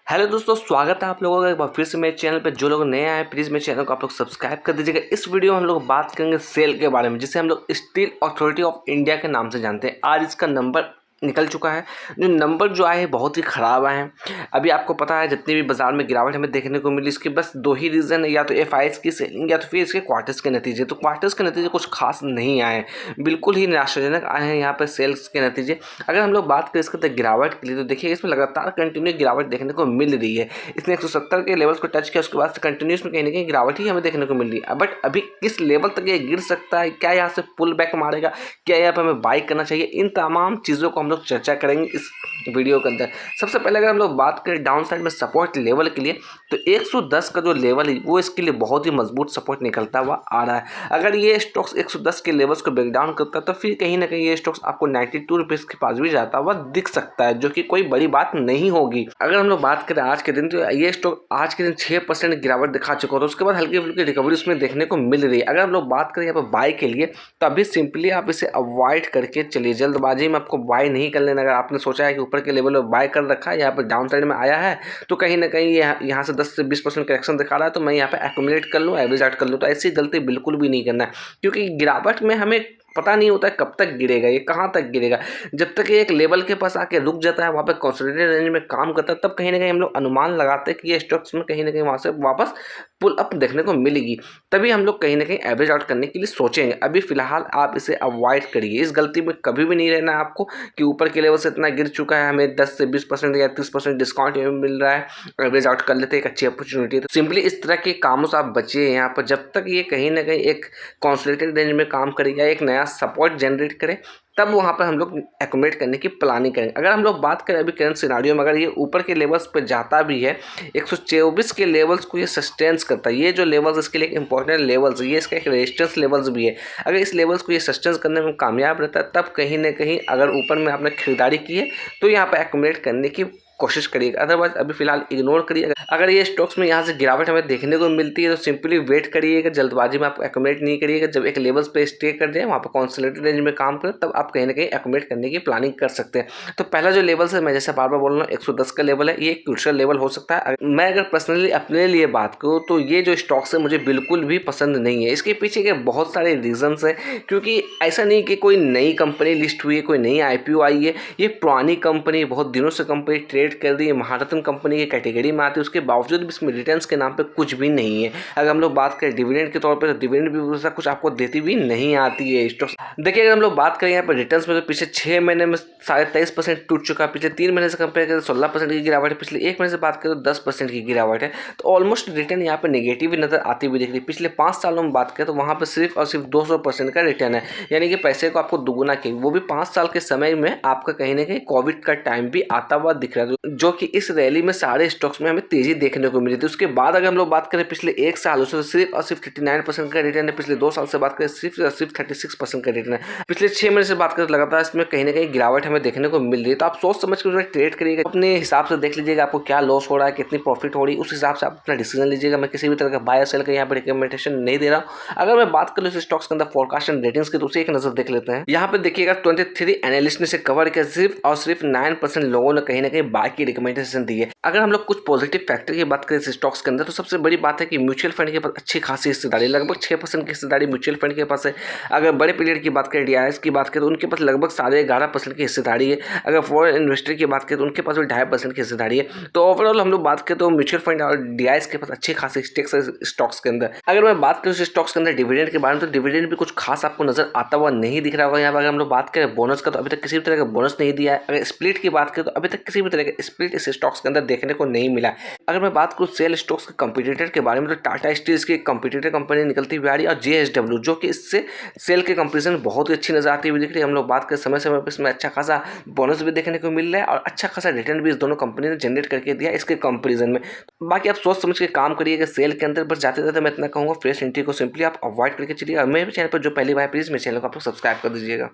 Hello दोस्तों, स्वागत है आप लोगों का एक बार फिर से मेरे चैनल पे। जो लोग नए आए प्लीज़ मेरे चैनल को आप लोग सब्सक्राइब कर दीजिएगा। इस वीडियो में हम लोग बात करेंगे सेल के बारे में, जिसे हम लोग स्टील अथॉरिटी ऑफ इंडिया के नाम से जानते हैं। आज इसका नंबर निकल चुका है। जो नंबर जो आए हैं बहुत ही ख़राब आए हैं। अभी आपको पता है जितनी भी बाजार में गिरावट हमें देखने को मिली, इसके बस दो ही रीज़न है, या तो एफआईएस की सेलिंग या तो फिर इसके क्वार्टर्स के नतीजे। तो क्वार्टर्स के नतीजे कुछ खास नहीं आए हैं, बिल्कुल ही निराशाजनक आए हैं यहाँ पर सेल्स के नतीजे। अगर हम लोग बात करें इसके गिरावट के लिए, तो देखिए इसमें लगातार कंटिन्यू गिरावट देखने को मिल रही है। इसने 170 के लेवल्स को टच किया, उसके बाद से कंटिन्यूस में कहीं ना कहीं गिरावट ही हमें देखने को मिल रही है। बट अभी किस लेवल तक ये गिर सकता है, क्या यहाँ से पुल बैक मारेगा, क्या यहाँ पर हमें बाई करना चाहिए, इन तमाम चीज़ों को हम लोग चर्चा करेंगे इस वीडियो के अंदर। सबसे पहले अगर हम लोग बात करें डाउन साइड में सपोर्ट लेवल के लिए, तो 110 का जो लेवल है वो इसके लिए बहुत ही मजबूत सपोर्ट निकलता हुआ आ रहा है। अगर ये स्टॉक्स 110 के लेवल्स को ब्रेक डाउन करता है तो फिर कहीं ना कहीं ये स्टॉक्स आपको 92 रुपीज़ के पास भी जाता हुआ दिख सकता है, जो कि कोई बड़ी बात नहीं होगी। अगर हम लोग बात करें आज के दिन, तो ये स्टॉक आज के दिन 6% गिरावट दिखा चुका है, तो उसके बाद हल्की फुल्की रिकवरी उसमें देखने को मिल रही है। अगर हम लोग बात करें यहाँ पर बाय के लिए, तो अभी सिंपली आप इसे अवॉइड करके चलिए। जल्दबाजी में आपको बाय नहीं कर लेना। अगर आपने सोचा है कि ऊपर के लेवल में बाय कर रखा है, यहाँ पर डाउन साइड में आया है, तो कहीं ना कहीं यहाँ से 10 से 20% करेक्शन दिखा रहा है, तो मैं यहाँ पे एक्यूमुलेट कर लूँ, एवरेज आउट कर लूँ। तो ऐसी गलती बिल्कुल भी नहीं करना है, क्योंकि गिरावट में हमें पता नहीं होता है कब तक गिरेगा, ये कहाँ तक गिरेगा। जब तक ये एक लेवल के पास आके रुक जाता है, वहाँ पे कंसोलिडेटेड रेंज में काम करता है, तब कहीं ना कहीं हम लोग अनुमान लगाते हैं कि ये स्टॉक्स में कहीं ना कहीं वहाँ से वापस पुल अप देखने को मिलेगी। तभी हम लोग कहीं ना कहीं एवरेज आउट करने के लिए सोचेंगे। अभी फिलहाल आप इसे अवॉइड करिए। इस गलती में कभी भी नहीं रहना है आपको कि ऊपर के लेवल से इतना गिर चुका है, हमें 10 से 20% या 30% डिस्काउंट मिल रहा है, एवरेज आउट कर लेते हैं, एक अच्छी अपॉर्चुनिटी है। तो सिंपली इस तरह के कामों से आप बचिए यहाँ पर, जब तक ये कहीं ना कहीं एक कंसोलिडेटेड रेंज में काम करेगा, एक नया सपोर्ट जनरेट करे, तब वहाँ पर हम लोग एक्यूमुलेट करने की प्लानिंग करेंगे। अगर हम लोग बात करें अभी करंट सिनारियो में, अगर ये ऊपर के लेवल्स पे जाता भी है, 124 के लेवल्स को ये सस्टेंस करता है। ये जो लेवल्स इसके लिए इंपॉर्टेंट लेवल्स, ये इसका एक रेजिस्टेंस लेवल्स भी है। अगर इस लेवल्स को ये सस्टेंस करने में कामयाब रहता है, तब कहीं ना कहीं अगर ऊपर में आपने खरीदारी की है, तो यहाँ पर एक्यूमुलेट करने की कोशिश करिएगा। अदरवाइज अभी फिलहाल इग्नोर करिए। अगर ये स्टॉक्स में यहाँ से गिरावट हमें देखने को मिलती है, तो सिंपली वेट करिएगा, जल्दबाजी में आप एक्यूमुलेट नहीं करिएगा। जब एक लेवल्स पे स्टे कर जाए, वहाँ पर कंसोलिडेटेड रेंज में काम करें, तब आप कहीं ना कहीं एक्यूमुलेट करने की प्लानिंग कर सकते हैं। तो पहला जो लेवल है, मैं जैसे बार बार बोल रहा हूँ, 110 का लेवल है, ये एक क्रूशियल लेवल हो सकता है। मैं अगर पर्सनली अपने लिए बात करूँ, तो ये जो स्टॉक्स है मुझे बिल्कुल भी पसंद नहीं है। इसके पीछे के बहुत सारे रीजंस हैं, क्योंकि ऐसा नहीं कि कोई नई कंपनी लिस्ट हुई है, कोई नई IPO आई है। ये पुरानी कंपनी, बहुत दिनों से कंपनी ट्रेड कर रही है, महारत्न कंपनी की कैटेगरी में आती है। उसके बावजूद भी इसमें रिटर्न्स के नाम पे कुछ भी नहीं है। अगर हम लोग बात करें डिविडेंड के तौर पे, तो डिविडेंड भी वैसा कुछ आपको देती भी नहीं आती है स्टॉक्स। देखिए अगर हम लोग बात करें यहाँ पर रिटर्न्स में, तो पिछले 6 महीने में 23.5% टूट चुका है। पिछले 3 महीने से कंपेयर करें तो 16% की गिरावट है। पिछले 1 महीने से बात करें तो 10% की गिरावट है। तो ऑलमोस्ट रिटर्न यहाँ पर नेगेटिव नजर आती हुई दिख रही है। पिछले 5 सालों में बात करें तो वहाँ पर सिर्फ और सिर्फ 200% का रिटर्न है, यानी कि पैसे को आपको दुगुना किया, वो भी 5 साल के समय में। आपका कहीं ना कहीं कोविड का टाइम भी आता हुआ दिख रहा है, जो कि इस रैली में सारे स्टॉक्स में हमें तेजी देखने को मिली थी। उसके बाद अगर हम लोग बात करें पिछले 1 साल से, तो सिर्फ और सिर्फ 39% का रिटर्न है। पिछले 2 साल से बात करें सिर्फ और सिर्फ 36% का रिटर्न है। पिछले 6 महीने से बात करें तो लगातार इसमें कहीं ना कहीं गिरावट हमें देखने को मिल रही है। तो आप सोच समझ कर ट्रेड करिएगा, अपने हिसाब से देख लीजिएगा आपको क्या लॉस हो रहा है, कितनी प्रॉफिट हो रही है, उस हिसाब से आप अपना डिसीजन लीजिएगा। मैं किसी भी तरह का बाय सेल का यहाँ पर रिकमेंडेशन नहीं दे रहा हूँ। अगर मैं बात करूँ इस स्टॉक्स के अंदर फोरकास्ट एंड रेटिंग्स की, तो उसे एक नजर देख लेते हैं। यहाँ पे देखिएगा 23 एनालिस्ट ने इसे कवर किया, सिर्फ और सिर्फ 9% लोगों ने कहीं ना कहीं बाय की रिकमेंडेशन दी है। अगर हम लोग कुछ पॉजिटिव फैक्टर की बात करें इस स्टॉक्स के अंदर, तो सबसे बड़ी बात है कि म्यूचुअल फंड के पास अच्छी खासी हिस्सेदारी, लगभग 6% की हिस्सेदारी म्यूचुअल फंड के पास है। अगर बड़े पीरियड की बात करें, DIS की बात करें, तो उनके पास लगभग 11.5% की हिस्सेदारी है। अगर फॉरेन इन्वेस्टर की बात करें तो उनके पास भी 2.5% की हिस्सेदारी है। तो ओवरऑल हम लोग बात करें तो म्यूचुअल फंड और DIS के पास अच्छी खासी स्टेक्स है स्टॉक्स के अंदर। अगर मैं बात करूँ स्टॉक्स के अंदर डिविडेंड के बारे में, तो डिविडेंड भी कुछ खास आपको नजर आता हुआ नहीं दिख रहा होगा। यहाँ पर अगर हम लोग बात करें बोनस का, तो अभी तक किसी भी तरह का बोनस नहीं दिया है। अगर स्प्लिट की बात करें तो अभी तक किसी भी तरह का स्प्लिट इस स्टॉक्स के अंदर देखने को नहीं मिला। अगर मैं बात करूँ सेल स्टॉक्स के कंपटीटर के बारे में, तो टाटा स्टील की कंपटीटर कंपनी निकलती हुई आ रही है, और JSW, जो कि इससे सेल के कंपेरिजन में बहुत ही अच्छी नजर आती हुई दिख रही है। हम लोग बात करें समय समय पर इसमें अच्छा खासा बोनस भी देखने को मिल रहा है, और अच्छा खासा रिटर्न भी इस दोनों कंपनी ने जनरेट करके दिया इसके कंपेरिजन में। बाकी आप सोच समझ के काम करिएगा सेल के अंदर। बस जाते जाते मैं इतना कहूँगा, फ्रेश एंट्री को सिंपली आप अवॉइड करके चलिए। और मेरे चैनल पर जो पहली बार, प्लीज़ मेरे चैनल को आप लोग सब्सक्राइब कर दीजिएगा।